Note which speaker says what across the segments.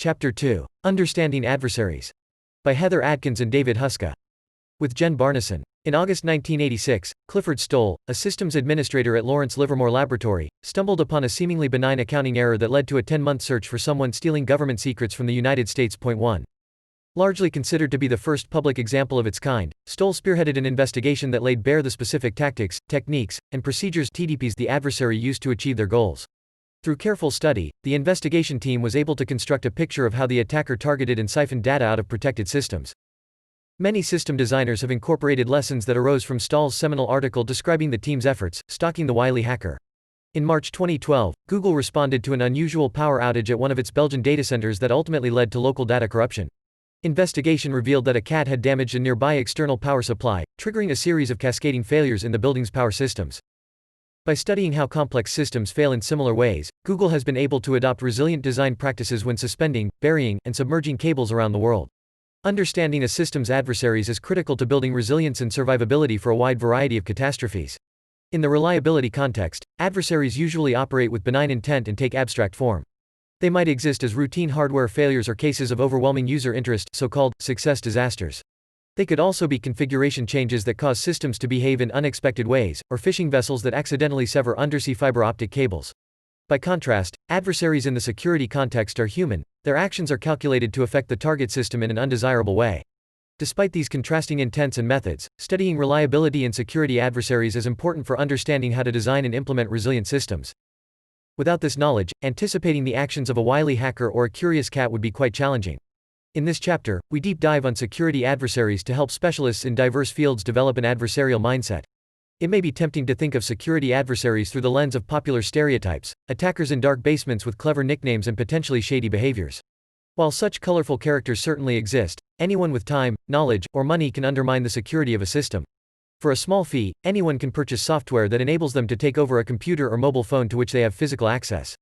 Speaker 1: Chapter 2. Understanding Adversaries. By Heather Adkins and David Huska. With Jen Barneson. In August 1986, Clifford Stoll, a systems administrator at Lawrence Livermore Laboratory, stumbled upon a seemingly benign accounting error that led to a 10-month search for someone stealing government secrets from the United States. 1. Largely considered to be the first public example of its kind, Stoll spearheaded an investigation that laid bare the specific tactics, techniques, and procedures (TDPs) the adversary used to achieve their goals. Through careful study, the investigation team was able to construct a picture of how the attacker targeted and siphoned data out of protected systems. Many system designers have incorporated lessons that arose from Stoll's seminal article describing the team's efforts, Stalking the Wily Hacker. In March 2012, Google responded to an unusual power outage at one of its Belgian data centers that ultimately led to local data corruption. Investigation revealed that a cat had damaged a nearby external power supply, triggering a series of cascading failures in the building's power systems. By studying how complex systems fail in similar ways, Google has been able to adopt resilient design practices when suspending, burying, and submerging cables around the world. Understanding a system's adversaries is critical to building resilience and survivability for a wide variety of catastrophes. In the reliability context, adversaries usually operate with benign intent and take abstract form. They might exist as routine hardware failures or cases of overwhelming user interest, so-called success disasters. They could also be configuration changes that cause systems to behave in unexpected ways, or phishing vessels that accidentally sever undersea fiber optic cables. By contrast, adversaries in the security context are human. Their actions are calculated to affect the target system in an undesirable way. Despite these contrasting intents and methods, studying reliability and security adversaries is important for understanding how to design and implement resilient systems. Without this knowledge, anticipating the actions of a wily hacker or a curious cat would be quite challenging. In this chapter, we deep dive on security adversaries to help specialists in diverse fields develop an adversarial mindset. It may be tempting to think of security adversaries through the lens of popular stereotypes, attackers in dark basements with clever nicknames and potentially shady behaviors. While such colorful characters certainly exist, anyone with time, knowledge, or money can undermine the security of a system. For a small fee, anyone can purchase software that enables them to take over a computer or mobile phone to which they have physical access.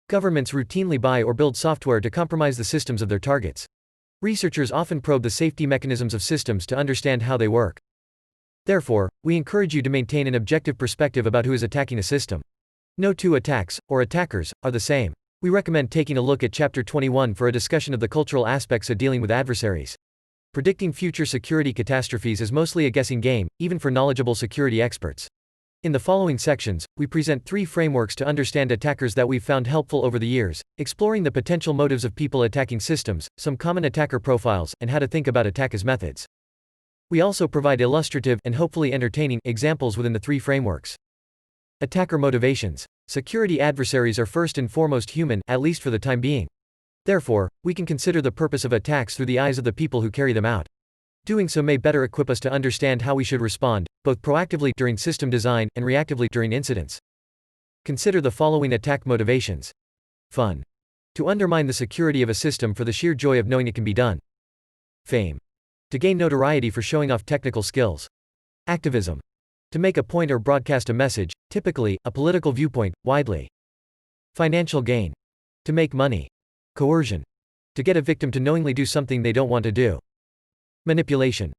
Speaker 1: Governments routinely buy or build software to compromise the systems of their targets. Researchers often probe the safety mechanisms of systems to understand how they work. Therefore, we encourage you to maintain an objective perspective about who is attacking a system. No two attacks, or attackers, are the same. We recommend taking a look at Chapter 21 for a discussion of the cultural aspects of dealing with adversaries. Predicting future security catastrophes is mostly a guessing game, even for knowledgeable security experts. In the following sections, we present 3 frameworks to understand attackers that we've found helpful over the years, exploring the potential motives of people attacking systems, some common attacker profiles, and how to think about attackers' methods. We also provide illustrative and hopefully entertaining examples within the 3 frameworks. Attacker motivations. Security adversaries are first and foremost human, at least for the time being. Therefore, we can consider the purpose of attacks through the eyes of the people who carry them out. Doing so may better equip us to understand how we should respond, both proactively during system design and reactively during incidents. Consider the following attack motivations. Fun. To undermine the security of a system for the sheer joy of knowing it can be done. Fame. To gain notoriety for showing off technical skills. Activism. To make a point or broadcast a message, typically, a political viewpoint, widely. Financial gain. To make money. Coercion. To get a victim to knowingly do something they don't want to do. Manipulation.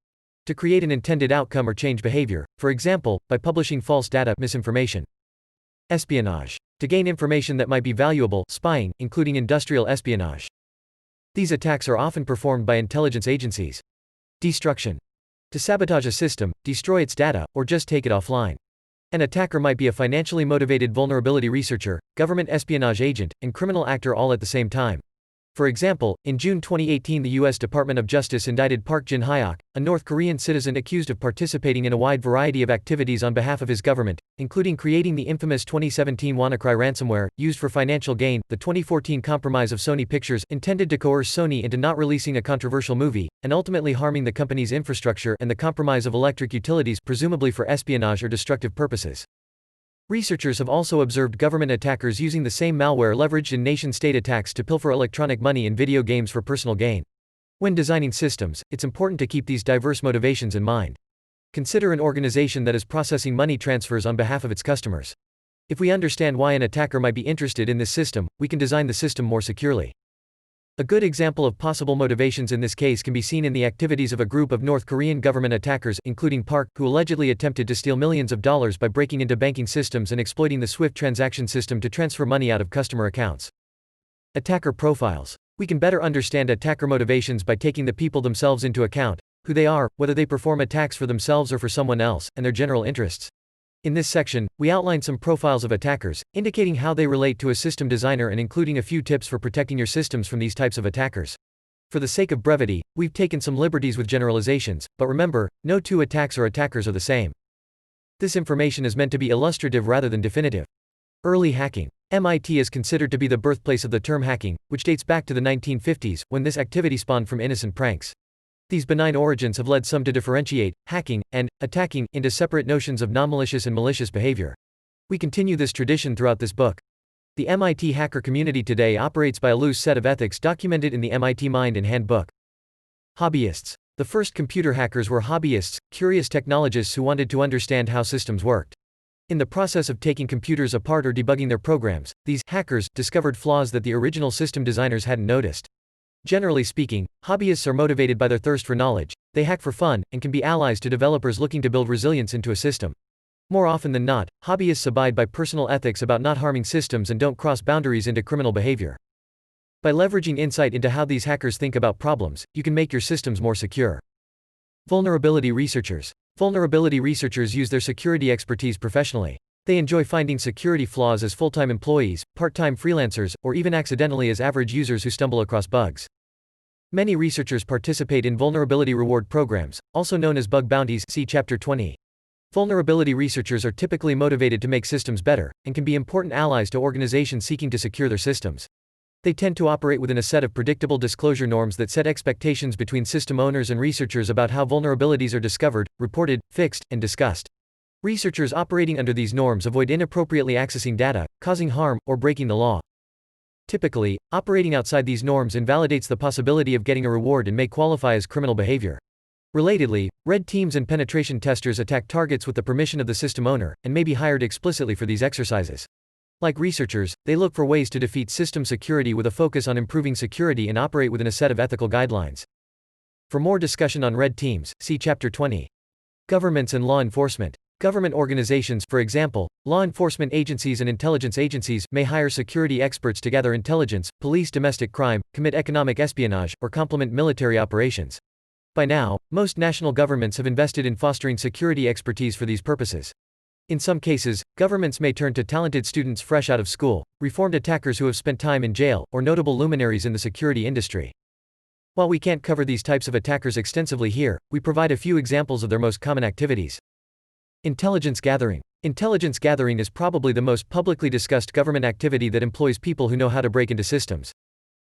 Speaker 1: To create an intended outcome or change behavior, for example, by publishing false data, misinformation. Espionage. To gain information that might be valuable, spying, including industrial espionage. These attacks are often performed by intelligence agencies. Destruction. To sabotage a system, destroy its data, or just take it offline. An attacker might be a financially motivated vulnerability researcher, government espionage agent, and criminal actor all at the same time. For example, in June 2018 the U.S. Department of Justice indicted Park Jin-hyok, a North Korean citizen accused of participating in a wide variety of activities on behalf of his government, including creating the infamous 2017 WannaCry ransomware, used for financial gain, the 2014 compromise of Sony Pictures, intended to coerce Sony into not releasing a controversial movie, and ultimately harming the company's infrastructure, and the compromise of electric utilities, presumably for espionage or destructive purposes. Researchers have also observed government attackers using the same malware leveraged in nation-state attacks to pilfer electronic money in video games for personal gain. When designing systems, it's important to keep these diverse motivations in mind. Consider an organization that is processing money transfers on behalf of its customers. If we understand why an attacker might be interested in this system, we can design the system more securely. A good example of possible motivations in this case can be seen in the activities of a group of North Korean government attackers, including Park, who allegedly attempted to steal millions of dollars by breaking into banking systems and exploiting the SWIFT transaction system to transfer money out of customer accounts. Attacker profiles. We can better understand attacker motivations by taking the people themselves into account, who they are, whether they perform attacks for themselves or for someone else, and their general interests. In this section, we outline some profiles of attackers, indicating how they relate to a system designer and including a few tips for protecting your systems from these types of attackers. For the sake of brevity, we've taken some liberties with generalizations, but remember, no two attacks or attackers are the same. This information is meant to be illustrative rather than definitive. Early hacking. MIT is considered to be the birthplace of the term hacking, which dates back to the 1950s, when this activity spawned from innocent pranks. These benign origins have led some to differentiate hacking and attacking into separate notions of non-malicious and malicious behavior. We continue this tradition throughout this book. The MIT hacker community today operates by a loose set of ethics documented in the MIT Mind and Handbook. Hobbyists. The first computer hackers were hobbyists, curious technologists who wanted to understand how systems worked. In the process of taking computers apart or debugging their programs, these hackers discovered flaws that the original system designers hadn't noticed. Generally speaking, hobbyists are motivated by their thirst for knowledge, they hack for fun, and can be allies to developers looking to build resilience into a system. More often than not, hobbyists abide by personal ethics about not harming systems and don't cross boundaries into criminal behavior. By leveraging insight into how these hackers think about problems, you can make your systems more secure. Vulnerability researchers. Vulnerability researchers use their security expertise professionally. They enjoy finding security flaws as full-time employees, part-time freelancers, or even accidentally as average users who stumble across bugs. Many researchers participate in vulnerability reward programs, also known as bug bounties, see Chapter 20. Vulnerability researchers are typically motivated to make systems better, and can be important allies to organizations seeking to secure their systems. They tend to operate within a set of predictable disclosure norms that set expectations between system owners and researchers about how vulnerabilities are discovered, reported, fixed, and discussed. Researchers operating under these norms avoid inappropriately accessing data, causing harm, or breaking the law. Typically, operating outside these norms invalidates the possibility of getting a reward and may qualify as criminal behavior. Relatedly, red teams and penetration testers attack targets with the permission of the system owner, and may be hired explicitly for these exercises. Like researchers, they look for ways to defeat system security with a focus on improving security and operate within a set of ethical guidelines. For more discussion on red teams, see Chapter 20. Governments and law enforcement. Government organizations, for example, law enforcement agencies and intelligence agencies, may hire security experts to gather intelligence, police domestic crime, commit economic espionage, or complement military operations. By now, most national governments have invested in fostering security expertise for these purposes. In some cases, governments may turn to talented students fresh out of school, reformed attackers who have spent time in jail, or notable luminaries in the security industry. While we can't cover these types of attackers extensively here, we provide a few examples of their most common activities. Intelligence gathering. Intelligence gathering is probably the most publicly discussed government activity that employs people who know how to break into systems.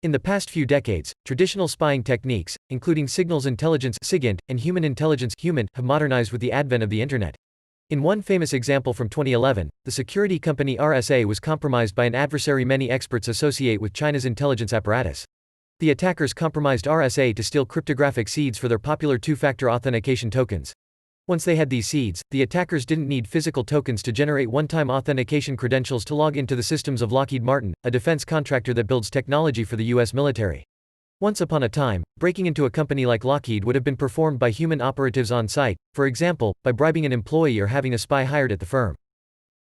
Speaker 1: In the past few decades, traditional spying techniques, including signals intelligence (SIGINT) and human intelligence (HUMINT), have modernized with the advent of the Internet. In one famous example from 2011, the security company RSA was compromised by an adversary many experts associate with China's intelligence apparatus. The attackers compromised RSA to steal cryptographic seeds for their popular two-factor authentication tokens. Once they had these seeds, the attackers didn't need physical tokens to generate one-time authentication credentials to log into the systems of Lockheed Martin, a defense contractor that builds technology for the U.S. military. Once upon a time, breaking into a company like Lockheed would have been performed by human operatives on site, for example, by bribing an employee or having a spy hired at the firm.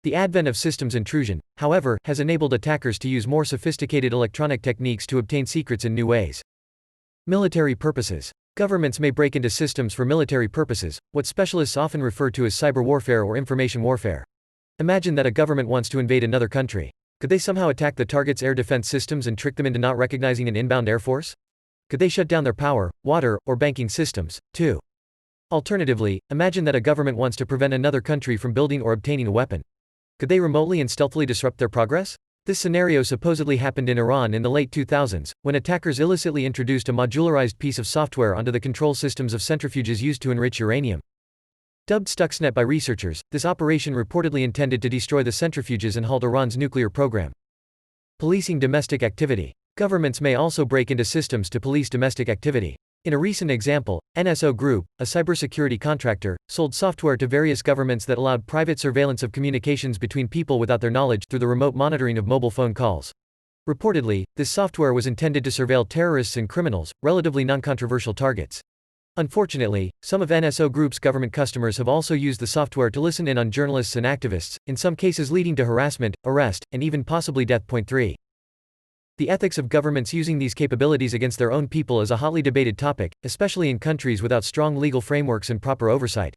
Speaker 1: The advent of systems intrusion, however, has enabled attackers to use more sophisticated electronic techniques to obtain secrets in new ways. Military purposes. Governments may break into systems for military purposes, what specialists often refer to as cyber warfare or information warfare. Imagine that a government wants to invade another country. Could they somehow attack the target's air defense systems and trick them into not recognizing an inbound air force? Could they shut down their power, water, or banking systems, too? Alternatively, imagine that a government wants to prevent another country from building or obtaining a weapon. Could they remotely and stealthily disrupt their progress? This scenario supposedly happened in Iran in the late 2000s, when attackers illicitly introduced a modularized piece of software onto the control systems of centrifuges used to enrich uranium. Dubbed Stuxnet by researchers, this operation reportedly intended to destroy the centrifuges and halt Iran's nuclear program. Policing domestic activity. Governments may also break into systems to police domestic activity. In a recent example, NSO Group, a cybersecurity contractor, sold software to various governments that allowed private surveillance of communications between people without their knowledge through the remote monitoring of mobile phone calls. Reportedly, this software was intended to surveil terrorists and criminals, relatively non-controversial targets. Unfortunately, some of NSO Group's government customers have also used the software to listen in on journalists and activists, in some cases leading to harassment, arrest, and even possibly death. 3. The ethics of governments using these capabilities against their own people is a hotly debated topic, especially in countries without strong legal frameworks and proper oversight.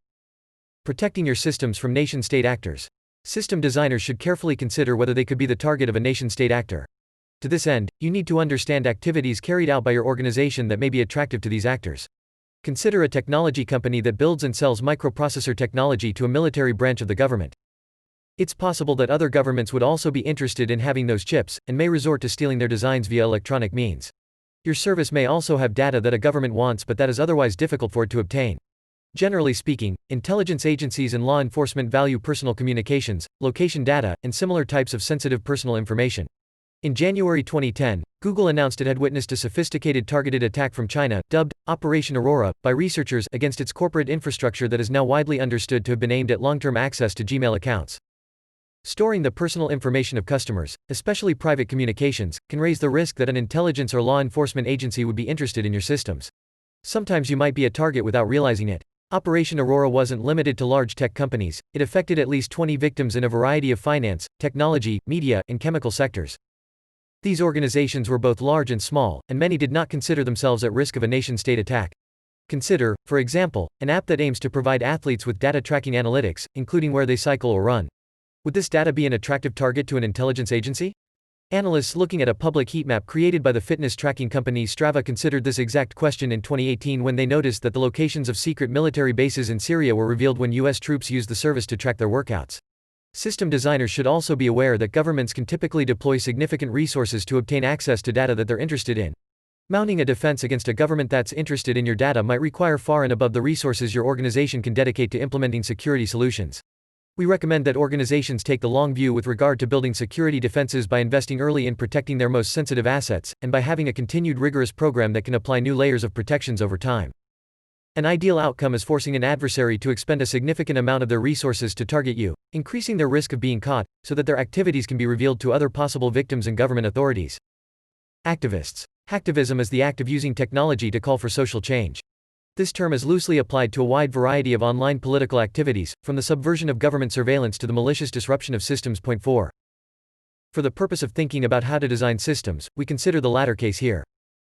Speaker 1: Protecting your systems from nation-state actors. System designers should carefully consider whether they could be the target of a nation-state actor. To this end, you need to understand activities carried out by your organization that may be attractive to these actors. Consider a technology company that builds and sells microprocessor technology to a military branch of the government. It's possible that other governments would also be interested in having those chips, and may resort to stealing their designs via electronic means. Your service may also have data that a government wants but that is otherwise difficult for it to obtain. Generally speaking, intelligence agencies and law enforcement value personal communications, location data, and similar types of sensitive personal information. In January 2010, Google announced it had witnessed a sophisticated targeted attack from China, dubbed Operation Aurora, by researchers against its corporate infrastructure that is now widely understood to have been aimed at long-term access to Gmail accounts. Storing the personal information of customers, especially private communications, can raise the risk that an intelligence or law enforcement agency would be interested in your systems. Sometimes you might be a target without realizing it. Operation Aurora wasn't limited to large tech companies, it affected at least 20 victims in a variety of finance, technology, media, and chemical sectors. These organizations were both large and small, and many did not consider themselves at risk of a nation-state attack. Consider, for example, an app that aims to provide athletes with data tracking analytics, including where they cycle or run. Would this data be an attractive target to an intelligence agency? Analysts looking at a public heat map created by the fitness tracking company Strava considered this exact question in 2018 when they noticed that the locations of secret military bases in Syria were revealed when U.S. troops used the service to track their workouts. System designers should also be aware that governments can typically deploy significant resources to obtain access to data that they're interested in. Mounting a defense against a government that's interested in your data might require far and above the resources your organization can dedicate to implementing security solutions. We recommend that organizations take the long view with regard to building security defenses by investing early in protecting their most sensitive assets, and by having a continued rigorous program that can apply new layers of protections over time. An ideal outcome is forcing an adversary to expend a significant amount of their resources to target you, increasing their risk of being caught, so that their activities can be revealed to other possible victims and government authorities. Activists. Hacktivism is the act of using technology to call for social change. This term is loosely applied to a wide variety of online political activities, from the subversion of government surveillance to the malicious disruption of systems. Point 4. For the purpose of thinking about how to design systems, we consider the latter case here.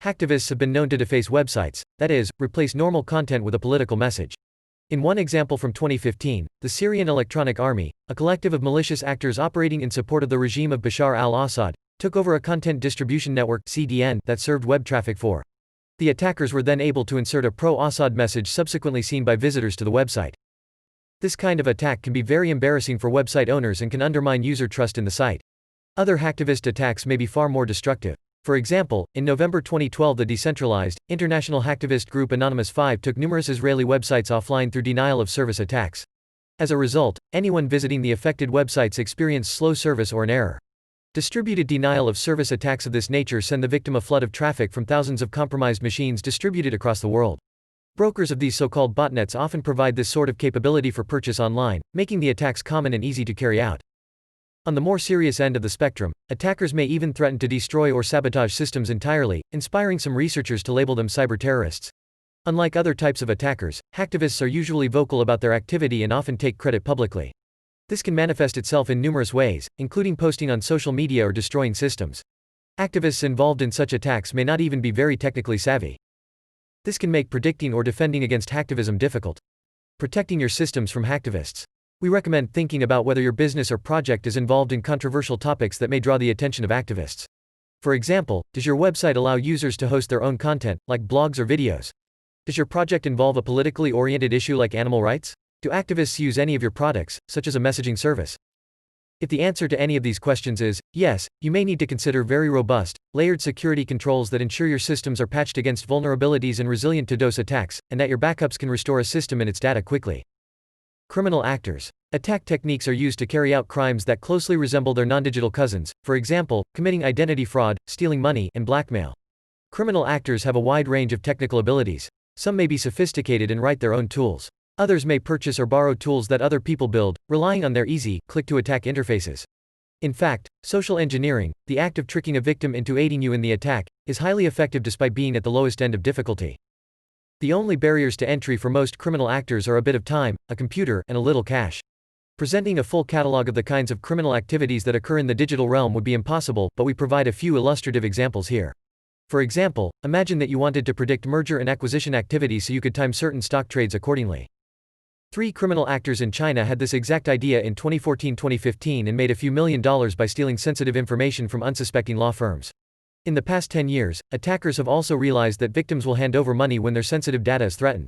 Speaker 1: Hacktivists have been known to deface websites, that is, replace normal content with a political message. In one example from 2015, the Syrian Electronic Army, a collective of malicious actors operating in support of the regime of Bashar al-Assad, took over a content distribution network (CDN) that served web traffic for. The attackers were then able to insert a pro-Assad message subsequently seen by visitors to the website. This kind of attack can be very embarrassing for website owners and can undermine user trust in the site. Other hacktivist attacks may be far more destructive. For example, in November 2012 the decentralized, international hacktivist group Anonymous 5 took numerous Israeli websites offline through denial-of-service attacks. As a result, anyone visiting the affected websites experienced slow service or an error. Distributed denial-of-service attacks of this nature send the victim a flood of traffic from thousands of compromised machines distributed across the world. Brokers of these so-called botnets often provide this sort of capability for purchase online, making the attacks common and easy to carry out. On the more serious end of the spectrum, attackers may even threaten to destroy or sabotage systems entirely, inspiring some researchers to label them cyber terrorists. Unlike other types of attackers, hacktivists are usually vocal about their activity and often take credit publicly. This can manifest itself in numerous ways, including posting on social media or destroying systems. Activists involved in such attacks may not even be very technically savvy. This can make predicting or defending against hacktivism difficult. Protecting your systems from hacktivists. We recommend thinking about whether your business or project is involved in controversial topics that may draw the attention of activists. For example, does your website allow users to host their own content, like blogs or videos? Does your project involve a politically oriented issue like animal rights? Do activists use any of your products, such as a messaging service? If the answer to any of these questions is yes, you may need to consider very robust, layered security controls that ensure your systems are patched against vulnerabilities and resilient to DOS attacks, and that your backups can restore a system and its data quickly. Criminal actors. Attack techniques are used to carry out crimes that closely resemble their non-digital cousins, for example, committing identity fraud, stealing money, and blackmail. Criminal actors have a wide range of technical abilities. Some may be sophisticated and write their own tools. Others may purchase or borrow tools that other people build, relying on their easy, click-to-attack interfaces. In fact, social engineering, the act of tricking a victim into aiding you in the attack, is highly effective despite being at the lowest end of difficulty. The only barriers to entry for most criminal actors are a bit of time, a computer, and a little cash. Presenting a full catalog of the kinds of criminal activities that occur in the digital realm would be impossible, but we provide a few illustrative examples here. For example, imagine that you wanted to predict merger and acquisition activity so you could time certain stock trades accordingly. 3 criminal actors in China had this exact idea in 2014-2015 and made a few $1,000,000 by stealing sensitive information from unsuspecting law firms. In the past 10 years, attackers have also realized that victims will hand over money when their sensitive data is threatened.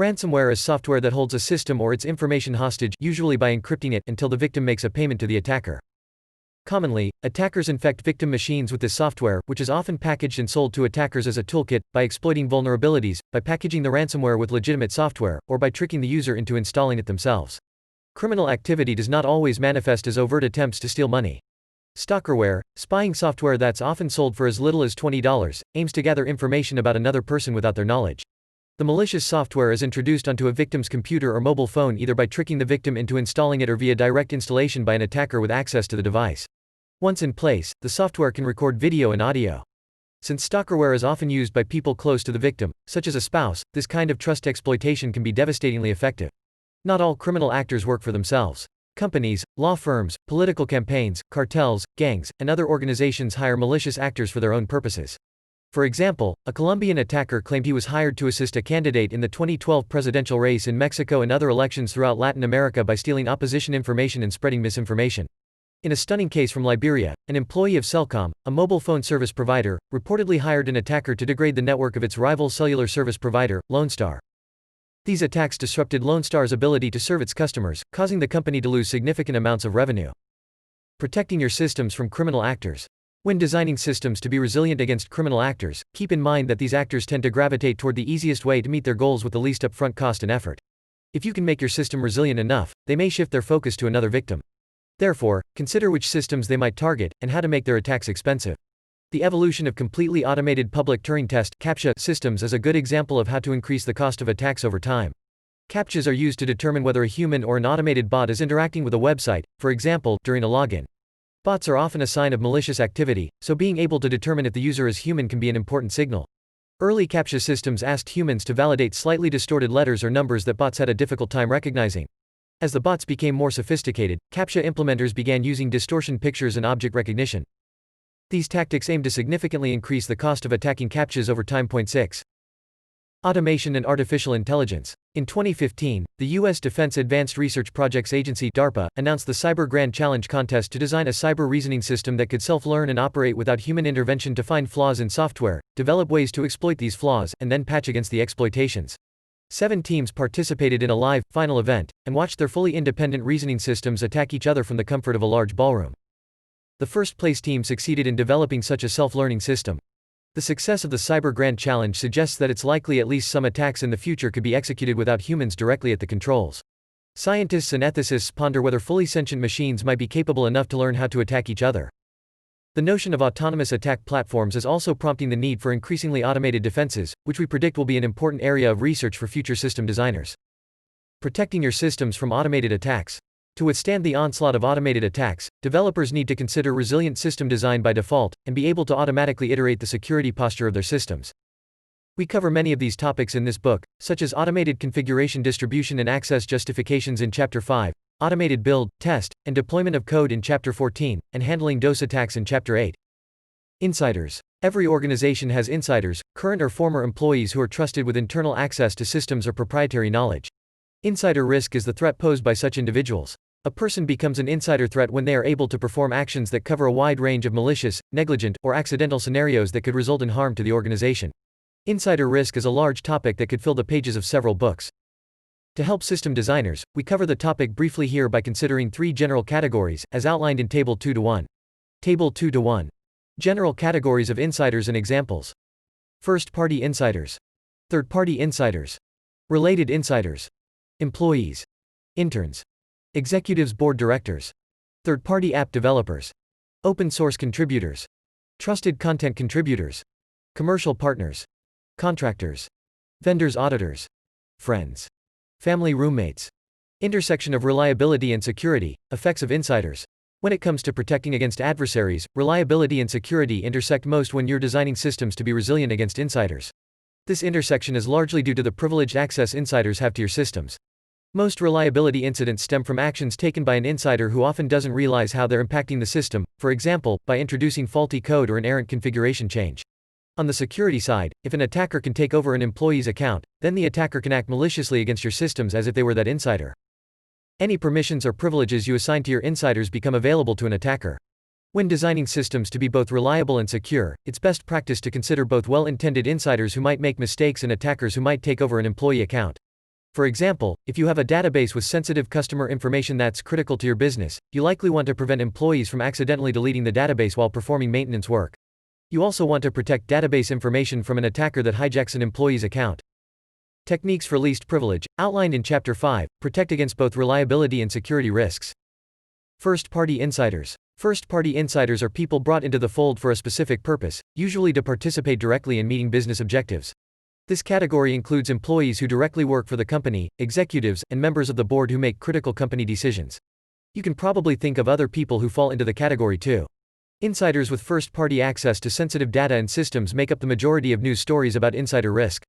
Speaker 1: Ransomware is software that holds a system or its information hostage, usually by encrypting it, until the victim makes a payment to the attacker. Commonly, attackers infect victim machines with this software, which is often packaged and sold to attackers as a toolkit, by exploiting vulnerabilities, by packaging the ransomware with legitimate software, or by tricking the user into installing it themselves. Criminal activity does not always manifest as overt attempts to steal money. Stalkerware, spying software that's often sold for as little as $20, aims to gather information about another person without their knowledge. The malicious software is introduced onto a victim's computer or mobile phone either by tricking the victim into installing it or via direct installation by an attacker with access to the device. Once in place, the software can record video and audio. Since stalkerware is often used by people close to the victim, such as a spouse, this kind of trust exploitation can be devastatingly effective. Not all criminal actors work for themselves. Companies, law firms, political campaigns, cartels, gangs, and other organizations hire malicious actors for their own purposes. For example, a Colombian attacker claimed he was hired to assist a candidate in the 2012 presidential race in Mexico and other elections throughout Latin America by stealing opposition information and spreading misinformation. In a stunning case from Liberia, an employee of Cellcom, a mobile phone service provider, reportedly hired an attacker to degrade the network of its rival cellular service provider, Lone Star. These attacks disrupted Lone Star's ability to serve its customers, causing the company to lose significant amounts of revenue. Protecting your systems from criminal actors. When designing systems to be resilient against criminal actors, keep in mind that these actors tend to gravitate toward the easiest way to meet their goals with the least upfront cost and effort. If you can make your system resilient enough, they may shift their focus to another victim. Therefore, consider which systems they might target, and how to make their attacks expensive. The evolution of completely automated public Turing test (CAPTCHA) systems is a good example of how to increase the cost of attacks over time. CAPTCHAs are used to determine whether a human or an automated bot is interacting with a website, for example, during a login. Bots are often a sign of malicious activity, so being able to determine if the user is human can be an important signal. Early CAPTCHA systems asked humans to validate slightly distorted letters or numbers that bots had a difficult time recognizing. As the bots became more sophisticated, CAPTCHA implementers began using distortion pictures and object recognition. These tactics aim to significantly increase the cost of attacking CAPTCHAs over time. 6. Automation and artificial intelligence. In 2015, the U.S. Defense Advanced Research Projects Agency (DARPA) announced the Cyber Grand Challenge contest to design a cyber reasoning system that could self-learn and operate without human intervention to find flaws in software, develop ways to exploit these flaws, and then patch against the exploitations. 7 teams participated in a live, final event, and watched their fully independent reasoning systems attack each other from the comfort of a large ballroom. The first-place team succeeded in developing such a self-learning system. The success of the Cyber Grand Challenge suggests that it's likely at least some attacks in the future could be executed without humans directly at the controls. Scientists and ethicists ponder whether fully sentient machines might be capable enough to learn how to attack each other. The notion of autonomous attack platforms is also prompting the need for increasingly automated defenses, which we predict will be an important area of research for future system designers. Protecting your systems from automated attacks. To withstand the onslaught of automated attacks, developers need to consider resilient system design by default, and be able to automatically iterate the security posture of their systems. We cover many of these topics in this book, such as automated configuration distribution and access justifications in Chapter 5, automated build, test, and deployment of code in Chapter 14, and handling DOS attacks in Chapter 8. Insiders. Every organization has insiders, current or former employees who are trusted with internal access to systems or proprietary knowledge. Insider risk is the threat posed by such individuals. A person becomes an insider threat when they are able to perform actions that cover a wide range of malicious, negligent, or accidental scenarios that could result in harm to the organization. Insider risk is a large topic that could fill the pages of several books. To help system designers, we cover the topic briefly here by considering 3 general categories, as outlined in Table 2:1. Table 2:1. General categories of insiders and examples. First-party insiders. Third-party insiders. Related insiders. Employees. Interns. Executives, board directors. Third-party app developers. Open-source contributors. Trusted content contributors. Commercial partners. Contractors. Vendors, auditors. Friends. Family, roommates. Intersection of reliability and security, effects of insiders. When it comes to protecting against adversaries, reliability and security intersect most when you're designing systems to be resilient against insiders. This intersection is largely due to the privileged access insiders have to your systems. Most reliability incidents stem from actions taken by an insider who often doesn't realize how they're impacting the system, for example, by introducing faulty code or an errant configuration change. On the security side, if an attacker can take over an employee's account, then the attacker can act maliciously against your systems as if they were that insider. Any permissions or privileges you assign to your insiders become available to an attacker. When designing systems to be both reliable and secure, it's best practice to consider both well-intended insiders who might make mistakes and attackers who might take over an employee account. For example, if you have a database with sensitive customer information that's critical to your business, you likely want to prevent employees from accidentally deleting the database while performing maintenance work. You also want to protect database information from an attacker that hijacks an employee's account. Techniques for least privilege, outlined in Chapter 5, protect against both reliability and security risks. First-party insiders. First-party insiders are people brought into the fold for a specific purpose, usually to participate directly in meeting business objectives. This category includes employees who directly work for the company, executives, and members of the board who make critical company decisions. You can probably think of other people who fall into the category too. Insiders with first-party access to sensitive data and systems make up the majority of news stories about insider risk.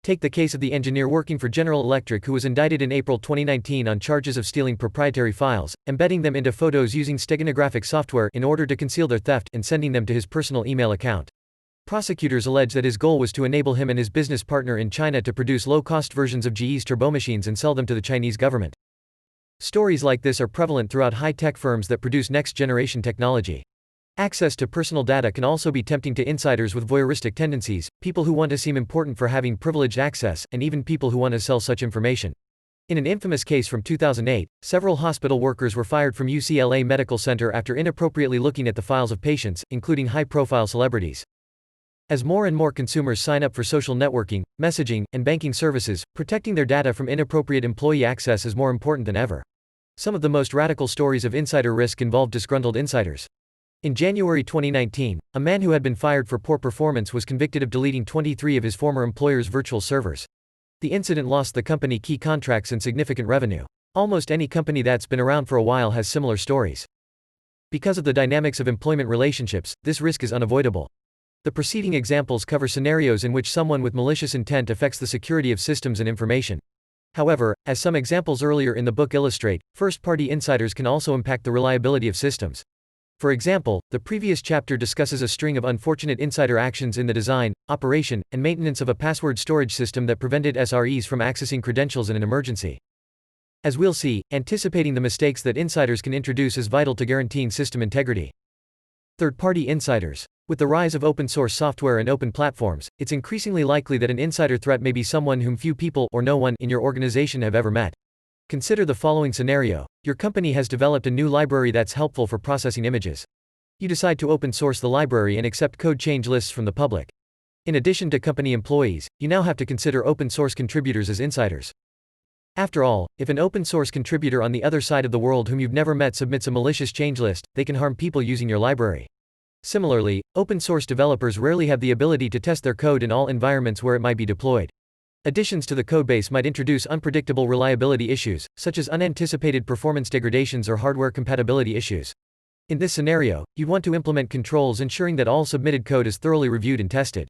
Speaker 1: Take the case of the engineer working for General Electric who was indicted in April 2019 on charges of stealing proprietary files, embedding them into photos using steganographic software in order to conceal their theft, and sending them to his personal email account. Prosecutors allege that his goal was to enable him and his business partner in China to produce low-cost versions of GE's turbomachines and sell them to the Chinese government. Stories like this are prevalent throughout high-tech firms that produce next-generation technology. Access to personal data can also be tempting to insiders with voyeuristic tendencies, people who want to seem important for having privileged access, and even people who want to sell such information. In an infamous case from 2008, several hospital workers were fired from UCLA Medical Center after inappropriately looking at the files of patients, including high-profile celebrities. As more and more consumers sign up for social networking, messaging, and banking services, protecting their data from inappropriate employee access is more important than ever. Some of the most radical stories of insider risk involve disgruntled insiders. In January 2019, a man who had been fired for poor performance was convicted of deleting 23 of his former employer's virtual servers. The incident lost the company key contracts and significant revenue. Almost any company that's been around for a while has similar stories. Because of the dynamics of employment relationships, this risk is unavoidable. The preceding examples cover scenarios in which someone with malicious intent affects the security of systems and information. However, as some examples earlier in the book illustrate, first-party insiders can also impact the reliability of systems. For example, the previous chapter discusses a string of unfortunate insider actions in the design, operation, and maintenance of a password storage system that prevented SREs from accessing credentials in an emergency. As we'll see, anticipating the mistakes that insiders can introduce is vital to guaranteeing system integrity. Third-party insiders. With the rise of open-source software and open platforms, it's increasingly likely that an insider threat may be someone whom few people or no one in your organization have ever met. Consider the following scenario. Your company has developed a new library that's helpful for processing images. You decide to open source the library and accept code change lists from the public. In addition to company employees, you now have to consider open source contributors as insiders. After all, if an open source contributor on the other side of the world whom you've never met submits a malicious change list, they can harm people using your library. Similarly, open source developers rarely have the ability to test their code in all environments where it might be deployed. Additions to the codebase might introduce unpredictable reliability issues, such as unanticipated performance degradations or hardware compatibility issues. In this scenario, you'd want to implement controls ensuring that all submitted code is thoroughly reviewed and tested.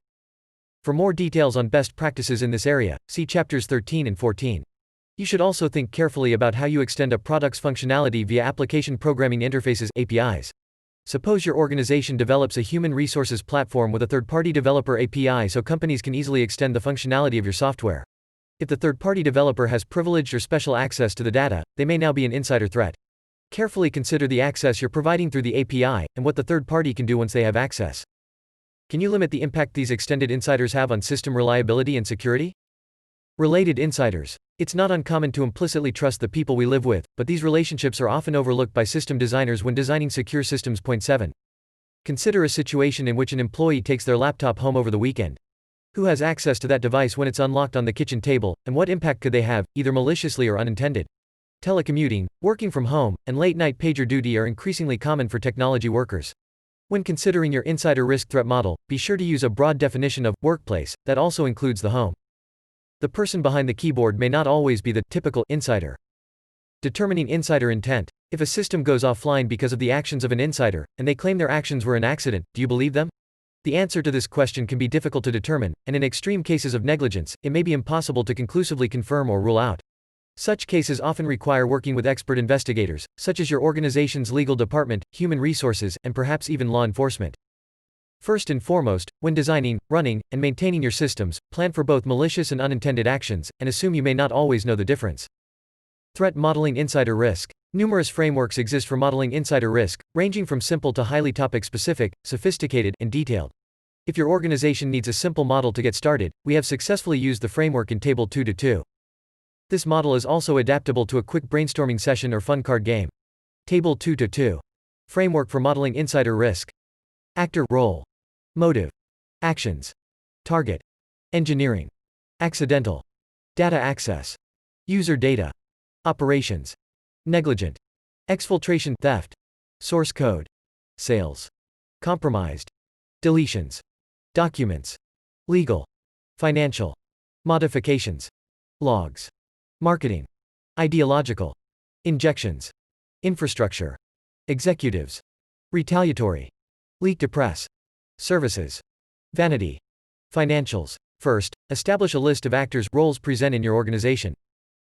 Speaker 1: For more details on best practices in this area, see chapters 13 and 14. You should also think carefully about how you extend a product's functionality via application programming interfaces (APIs). Suppose your organization develops a human resources platform with a third-party developer API so companies can easily extend the functionality of your software. If the third-party developer has privileged or special access to the data, they may now be an insider threat. Carefully consider the access you're providing through the API, and what the third party can do once they have access. Can you limit the impact these extended insiders have on system reliability and security? Related insiders. It's not uncommon to implicitly trust the people we live with, but these relationships are often overlooked by system designers when designing secure systems. Point 7. Consider a situation in which an employee takes their laptop home over the weekend. Who has access to that device when it's unlocked on the kitchen table, and what impact could they have, either maliciously or unintended? Telecommuting, working from home, and late-night pager duty are increasingly common for technology workers. When considering your insider risk threat model, be sure to use a broad definition of workplace that also includes the home. The person behind the keyboard may not always be the typical insider. Determining insider intent. If a system goes offline because of the actions of an insider, and they claim their actions were an accident, do you believe them? The answer to this question can be difficult to determine, and in extreme cases of negligence, it may be impossible to conclusively confirm or rule out. Such cases often require working with expert investigators, such as your organization's legal department, human resources, and perhaps even law enforcement. First and foremost, when designing, running, and maintaining your systems, plan for both malicious and unintended actions, and assume you may not always know the difference. Threat modeling insider risk. Numerous frameworks exist for modeling insider risk, ranging from simple to highly topic-specific, sophisticated, and detailed. If your organization needs a simple model to get started, we have successfully used the framework in Table 2-2. This model is also adaptable to a quick brainstorming session or fun card game. Table 2-2. Framework for modeling insider risk. Actor, role. Motive. Actions. Target. Engineering. Accidental. Data access. User data. Operations. Negligent. Exfiltration, theft. Source code. Sales. Compromised. Deletions. Documents. Legal. Financial. Modifications. Logs. Marketing. Ideological. Injections. Infrastructure. Executives. Retaliatory. Leak to press. Services. Vanity. Financials. First, establish a list of actors' roles present in your organization.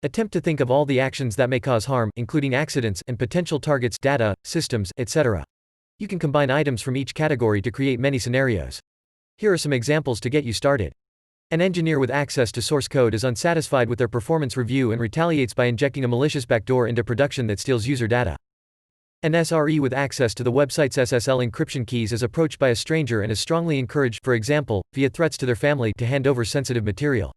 Speaker 1: Attempt to think of all the actions that may cause harm, including accidents and potential targets, data, systems, etc. You can combine items from each category to create many scenarios. Here are some examples to get you started. An engineer with access to source code is unsatisfied with their performance review and retaliates by injecting a malicious backdoor into production that steals user data. An SRE with access to the website's SSL encryption keys is approached by a stranger and is strongly encouraged, for example, via threats to their family, to hand over sensitive material.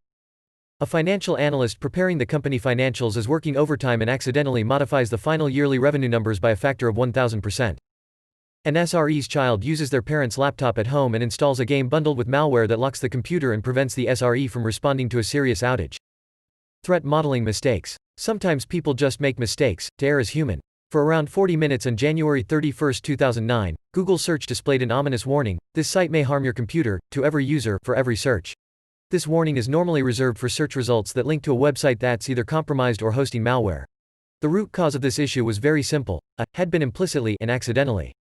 Speaker 1: A financial analyst preparing the company financials is working overtime and accidentally modifies the final yearly revenue numbers by a factor of 1000%. An SRE's child uses their parents' laptop at home and installs a game bundled with malware that locks the computer and prevents the SRE from responding to a serious outage. Threat modeling mistakes. Sometimes people just make mistakes. To err is human. For around 40 minutes on January 31, 2009, Google search displayed an ominous warning: "This site may harm your computer," to every user, for every search. This warning is normally reserved for search results that link to a website that's either compromised or hosting malware. The root cause of this issue was very simple: had been implicitly and accidentally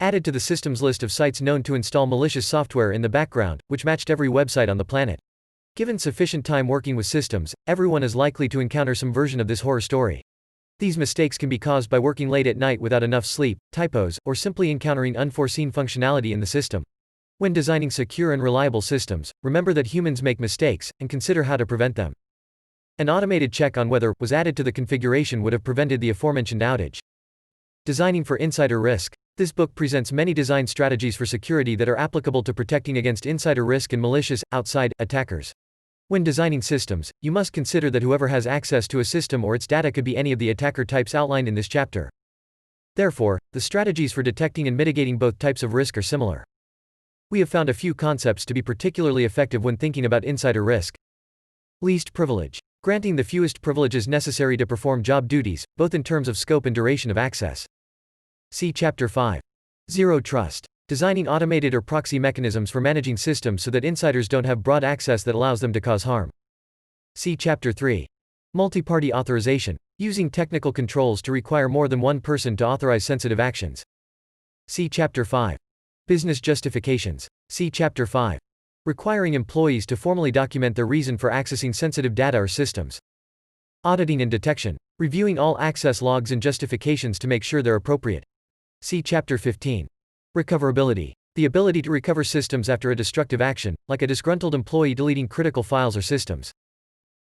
Speaker 1: added to the system's list of sites known to install malicious software in the background, which matched every website on the planet. Given sufficient time working with systems, everyone is likely to encounter some version of this horror story. These mistakes can be caused by working late at night without enough sleep, typos, or simply encountering unforeseen functionality in the system. When designing secure and reliable systems, remember that humans make mistakes, and consider how to prevent them. An automated check on whether was added to the configuration would have prevented the aforementioned outage. Designing for insider risk. This book presents many design strategies for security that are applicable to protecting against insider risk and malicious, outside, attackers. When designing systems, you must consider that whoever has access to a system or its data could be any of the attacker types outlined in this chapter. Therefore, the strategies for detecting and mitigating both types of risk are similar. We have found a few concepts to be particularly effective when thinking about insider risk. Least privilege. Granting the fewest privileges necessary to perform job duties, both in terms of scope and duration of access. See Chapter 5. Zero trust. Designing automated or proxy mechanisms for managing systems so that insiders don't have broad access that allows them to cause harm. See Chapter 3. Multi-party authorization. Using technical controls to require more than one person to authorize sensitive actions. See Chapter 5. Business justifications. See Chapter 5. Requiring employees to formally document their reason for accessing sensitive data or systems. Auditing and detection. Reviewing all access logs and justifications to make sure they're appropriate. See Chapter 15. Recoverability. The ability to recover systems after a destructive action, like a disgruntled employee deleting critical files or systems.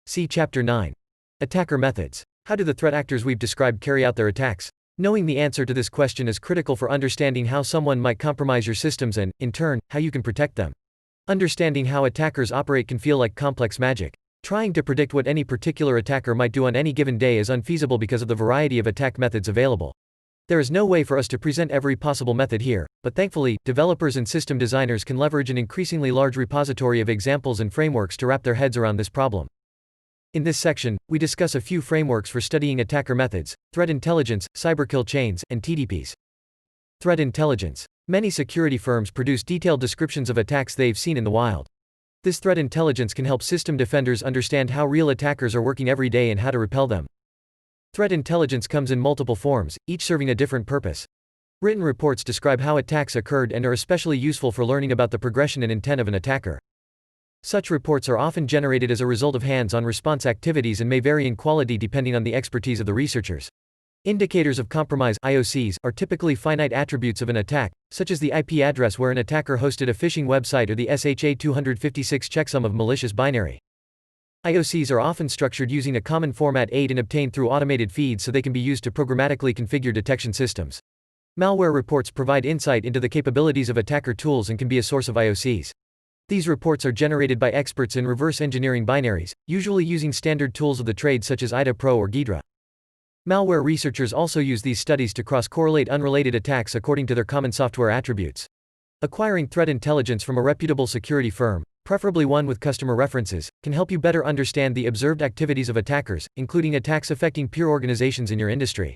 Speaker 1: See Chapter 9. Attacker methods. How do the threat actors we've described carry out their attacks? Knowing the answer to this question is critical for understanding how someone might compromise your systems and, in turn, how you can protect them. Understanding how attackers operate can feel like complex magic. Trying to predict what any particular attacker might do on any given day is unfeasible because of the variety of attack methods available. There is no way for us to present every possible method here, but thankfully, developers and system designers can leverage an increasingly large repository of examples and frameworks to wrap their heads around this problem. In this section, we discuss a few frameworks for studying attacker methods, threat intelligence, cyberkill chains, and TDPs. Threat intelligence. Many security firms produce detailed descriptions of attacks they've seen in the wild. This threat intelligence can help system defenders understand how real attackers are working every day and how to repel them. Threat intelligence comes in multiple forms, each serving a different purpose. Written reports describe how attacks occurred and are especially useful for learning about the progression and intent of an attacker. Such reports are often generated as a result of hands-on response activities and may vary in quality depending on the expertise of the researchers. Indicators of compromise (IOCs) are typically finite attributes of an attack, such as the IP address where an attacker hosted a phishing website or the SHA-256 checksum of malicious binary. IOCs are often structured using a common format 8 and obtained through automated feeds so they can be used to programmatically configure detection systems. Malware reports provide insight into the capabilities of attacker tools and can be a source of IOCs. These reports are generated by experts in reverse engineering binaries, usually using standard tools of the trade such as IDA Pro or Ghidra. Malware researchers also use these studies to cross-correlate unrelated attacks according to their common software attributes. Acquiring threat intelligence from a reputable security firm, preferably one with customer references, can help you better understand the observed activities of attackers, including attacks affecting peer organizations in your industry.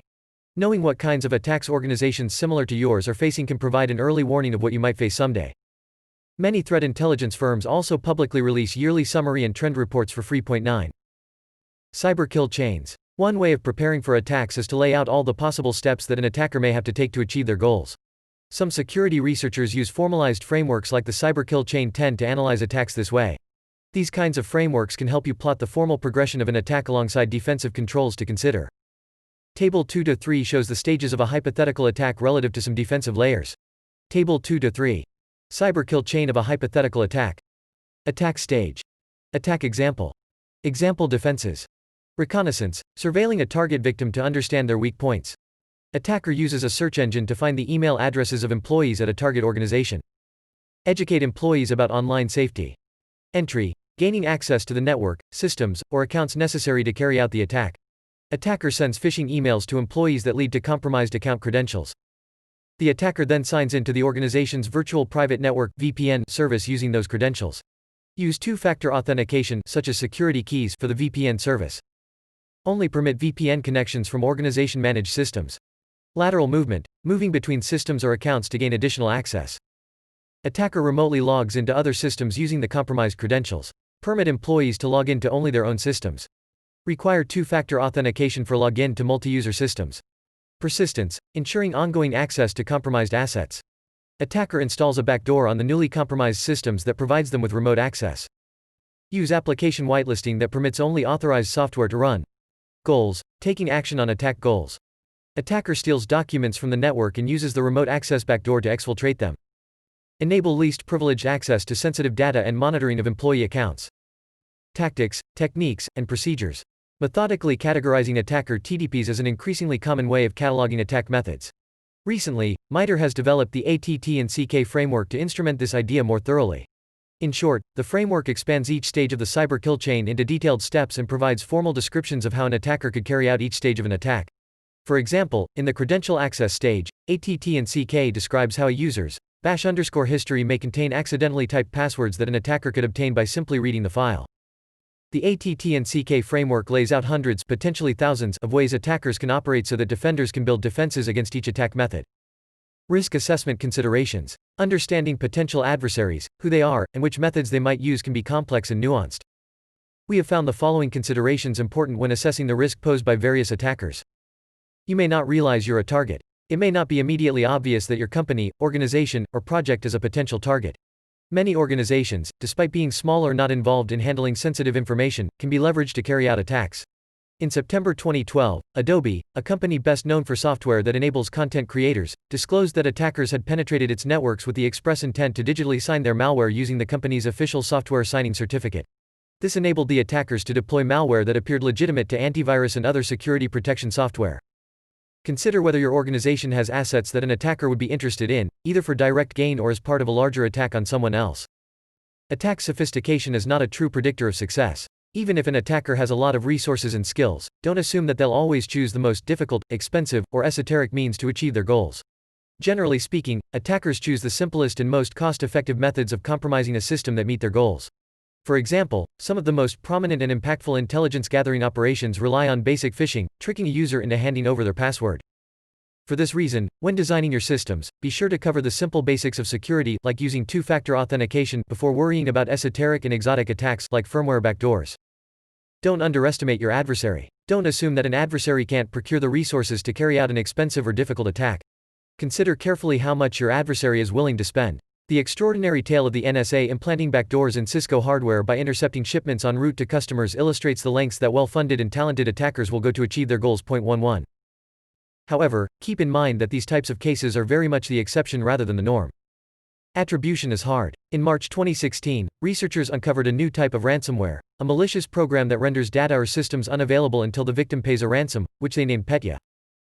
Speaker 1: Knowing what kinds of attacks organizations similar to yours are facing can provide an early warning of what you might face someday. Many threat intelligence firms also publicly release yearly summary and trend reports for free. 9. Cyber kill chains. One way of preparing for attacks is to lay out all the possible steps that an attacker may have to take to achieve their goals. Some security researchers use formalized frameworks like the cyber kill chain 10 to analyze attacks this way. These kinds of frameworks can help you plot the formal progression of an attack alongside defensive controls to consider. Table 2-3 shows the stages of a hypothetical attack relative to some defensive layers. Table 2-3. Cyber kill chain of a hypothetical attack. Attack stage. Attack example. Example defenses. Reconnaissance, surveilling a target victim to understand their weak points. Attacker uses a search engine to find the email addresses of employees at a target organization. Educate employees about online safety. Entry, gaining access to the network, systems, or accounts necessary to carry out the attack. Attacker sends phishing emails to employees that lead to compromised account credentials. The attacker then signs into the organization's virtual private network (VPN) service using those credentials. Use two-factor authentication, such as security keys, for the VPN service. Only permit VPN connections from organization-managed systems. Lateral movement, moving between systems or accounts to gain additional access. Attacker remotely logs into other systems using the compromised credentials. Permit employees to log in to only their own systems. Require two-factor authentication for login to multi-user systems. Persistence, ensuring ongoing access to compromised assets. Attacker installs a backdoor on the newly compromised systems that provides them with remote access. Use application whitelisting that permits only authorized software to run. Goals, taking action on attack goals. Attacker steals documents from the network and uses the remote access backdoor to exfiltrate them. Enable least privileged access to sensitive data and monitoring of employee accounts. Tactics, techniques, and procedures. Methodically categorizing attacker TDPs is an increasingly common way of cataloging attack methods. Recently, MITRE has developed the ATT&CK framework to instrument this idea more thoroughly. In short, the framework expands each stage of the cyber kill chain into detailed steps and provides formal descriptions of how an attacker could carry out each stage of an attack. For example, in the credential access stage, ATT&CK describes how a user's _history may contain accidentally typed passwords that an attacker could obtain by simply reading the file. The ATT&CK framework lays out hundreds, potentially thousands, of ways attackers can operate so that defenders can build defenses against each attack method. Risk assessment considerations. Understanding potential adversaries, who they are, and which methods they might use can be complex and nuanced. We have found the following considerations important when assessing the risk posed by various attackers. You may not realize you're a target. It may not be immediately obvious that your company, organization, or project is a potential target. Many organizations, despite being small or not involved in handling sensitive information, can be leveraged to carry out attacks. In September 2012, Adobe, a company best known for software that enables content creators, disclosed that attackers had penetrated its networks with the express intent to digitally sign their malware using the company's official software signing certificate. This enabled the attackers to deploy malware that appeared legitimate to antivirus and other security protection software. Consider whether your organization has assets that an attacker would be interested in, either for direct gain or as part of a larger attack on someone else. Attack sophistication is not a true predictor of success. Even if an attacker has a lot of resources and skills, don't assume that they'll always choose the most difficult, expensive, or esoteric means to achieve their goals. Generally speaking, attackers choose the simplest and most cost-effective methods of compromising a system that meet their goals. For example, some of the most prominent and impactful intelligence-gathering operations rely on basic phishing, tricking a user into handing over their password. For this reason, when designing your systems, be sure to cover the simple basics of security, like using two-factor authentication, before worrying about esoteric and exotic attacks, like firmware backdoors. Don't underestimate your adversary. Don't assume that an adversary can't procure the resources to carry out an expensive or difficult attack. Consider carefully how much your adversary is willing to spend. The extraordinary tale of the NSA implanting backdoors in Cisco hardware by intercepting shipments en route to customers illustrates the lengths that well-funded and talented attackers will go to achieve their goals. 11. However, keep in mind that these types of cases are very much the exception rather than the norm. Attribution is hard. In March 2016, researchers uncovered a new type of ransomware, a malicious program that renders data or systems unavailable until the victim pays a ransom, which they named Petya.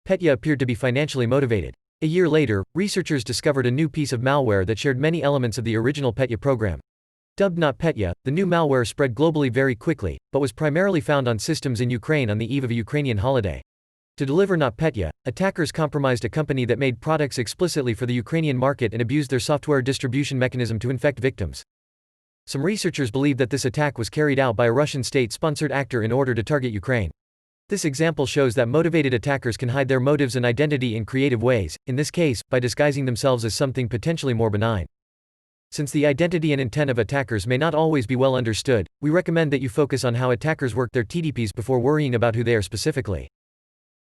Speaker 1: Petya appeared to be financially motivated. A year later, researchers discovered a new piece of malware that shared many elements of the original Petya program. Dubbed NotPetya, the new malware spread globally very quickly, but was primarily found on systems in Ukraine on the eve of a Ukrainian holiday. To deliver NotPetya, attackers compromised a company that made products explicitly for the Ukrainian market and abused their software distribution mechanism to infect victims. Some researchers believe that this attack was carried out by a Russian state-sponsored actor in order to target Ukraine. This example shows that motivated attackers can hide their motives and identity in creative ways, in this case, by disguising themselves as something potentially more benign. Since the identity and intent of attackers may not always be well understood, we recommend that you focus on how attackers work their TDPs before worrying about who they are specifically.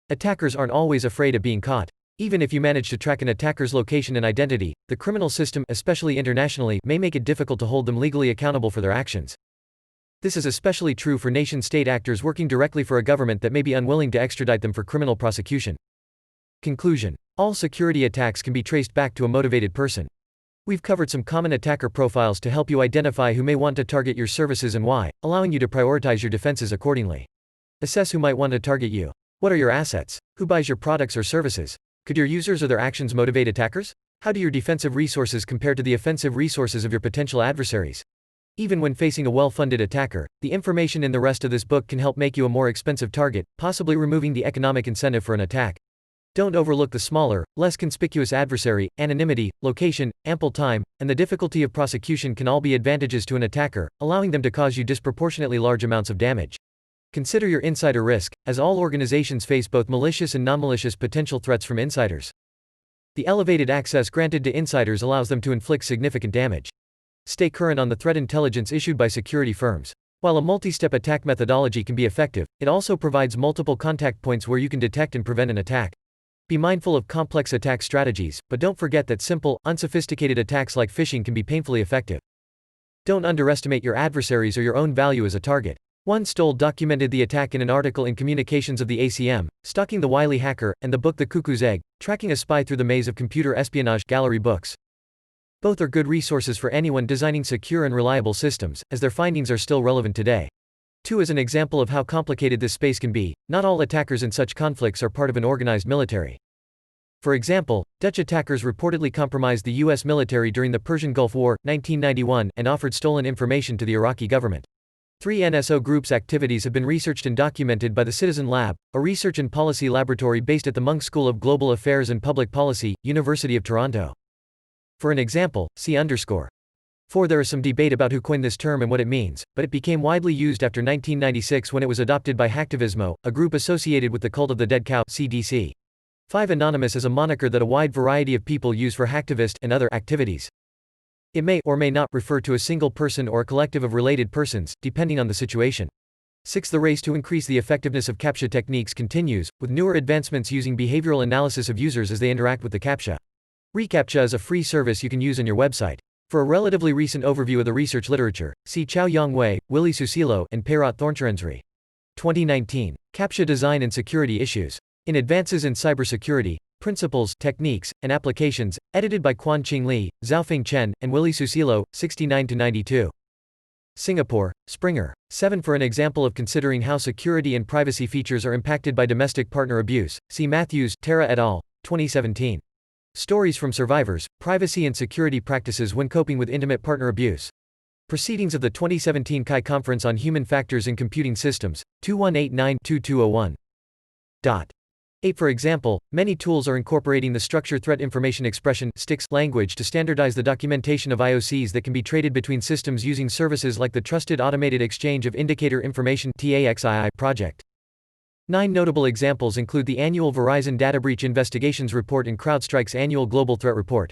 Speaker 1: Attackers aren't always afraid of being caught. Even if you manage to track an attacker's location and identity, the criminal system, especially internationally, may make it difficult to hold them legally accountable for their actions. This is especially true for nation-state actors working directly for a government that may be unwilling to extradite them for criminal prosecution. Conclusion. All security attacks can be traced back to a motivated person. We've covered some common attacker profiles to help you identify who may want to target your services and why, allowing you to prioritize your defenses accordingly. Assess who might want to target you. What are your assets? Who buys your products or services? Could your users or their actions motivate attackers? How do your defensive resources compare to the offensive resources of your potential adversaries? Even when facing a well-funded attacker, the information in the rest of this book can help make you a more expensive target, possibly removing the economic incentive for an attack. Don't overlook the smaller, less conspicuous adversary. Anonymity, location, ample time, and the difficulty of prosecution can all be advantages to an attacker, allowing them to cause you disproportionately large amounts of damage. Consider your insider risk, as all organizations face both malicious and non-malicious potential threats from insiders. The elevated access granted to insiders allows them to inflict significant damage. Stay current on the threat intelligence issued by security firms. While a multi-step attack methodology can be effective, it also provides multiple contact points where you can detect and prevent an attack. Be mindful of complex attack strategies, but don't forget that simple, unsophisticated attacks like phishing can be painfully effective. Don't underestimate your adversaries or your own value as a target. One Stoll documented the attack in an article in Communications of the ACM, Stalking the Wily Hacker, and the book The Cuckoo's Egg, Tracking a Spy Through the Maze of Computer Espionage, Gallery Books. Both are good resources for anyone designing secure and reliable systems, as their findings are still relevant today. 2. As an example of how complicated this space can be, not all attackers in such conflicts are part of an organized military. For example, Dutch attackers reportedly compromised the U.S. military during the Persian Gulf War, 1991, and offered stolen information to the Iraqi government. 3. NSO Group's activities have been researched and documented by the Citizen Lab, a research and policy laboratory based at the Munk School of Global Affairs and Public Policy, University of Toronto. For an example, see _. 4. There is some debate about who coined this term and what it means, but it became widely used after 1996 when it was adopted by hacktivism, a group associated with the cult of the dead cow, CDC. 5. Anonymous is a moniker that a wide variety of people use for hacktivist and other activities. It may or may not refer to a single person or a collective of related persons, depending on the situation. 6. The race to increase the effectiveness of CAPTCHA techniques continues, with newer advancements using behavioral analysis of users as they interact with the CAPTCHA. reCAPTCHA is a free service you can use on your website. For a relatively recent overview of the research literature, see Chao Yang Wei, Willie Susilo, and Peyrat Thorncherensri. 2019. CAPTCHA Design and Security Issues. In Advances in Cybersecurity, Principles, Techniques, and Applications, edited by Quan-Ching Li, Xiaofeng Chen, and Willie Susilo, 69-92. Singapore, Springer. 7. For an example of considering how security and privacy features are impacted by domestic partner abuse, see Matthews, Tara et al., 2017. Stories from Survivors, Privacy and Security Practices when Coping with Intimate Partner Abuse. Proceedings of the 2017 CHI Conference on Human Factors in Computing Systems, 2189-2201. 8. For example, many tools are incorporating the Structured Threat Information Expression (STIX) language to standardize the documentation of IOCs that can be traded between systems using services like the Trusted Automated Exchange of Indicator Information (TAXII) project. 9 notable examples include the annual Verizon Data Breach Investigations Report and CrowdStrike's annual Global Threat Report.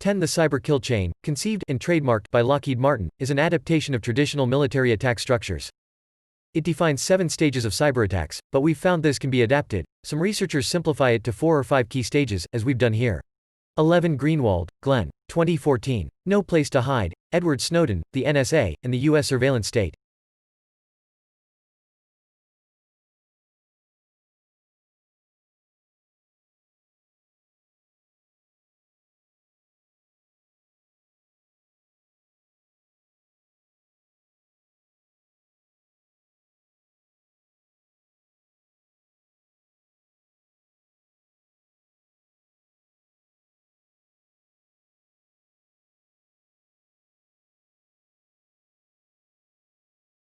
Speaker 1: 10. The Cyber Kill Chain, conceived and trademarked by Lockheed Martin, is an adaptation of traditional military attack structures. It defines 7 stages of cyberattacks, but we've found this can be adapted. Some researchers simplify it to 4 or 5 key stages, as we've done here. 11 Greenwald, Glenn. 2014. No Place to Hide, Edward Snowden, the NSA, and the U.S. Surveillance State.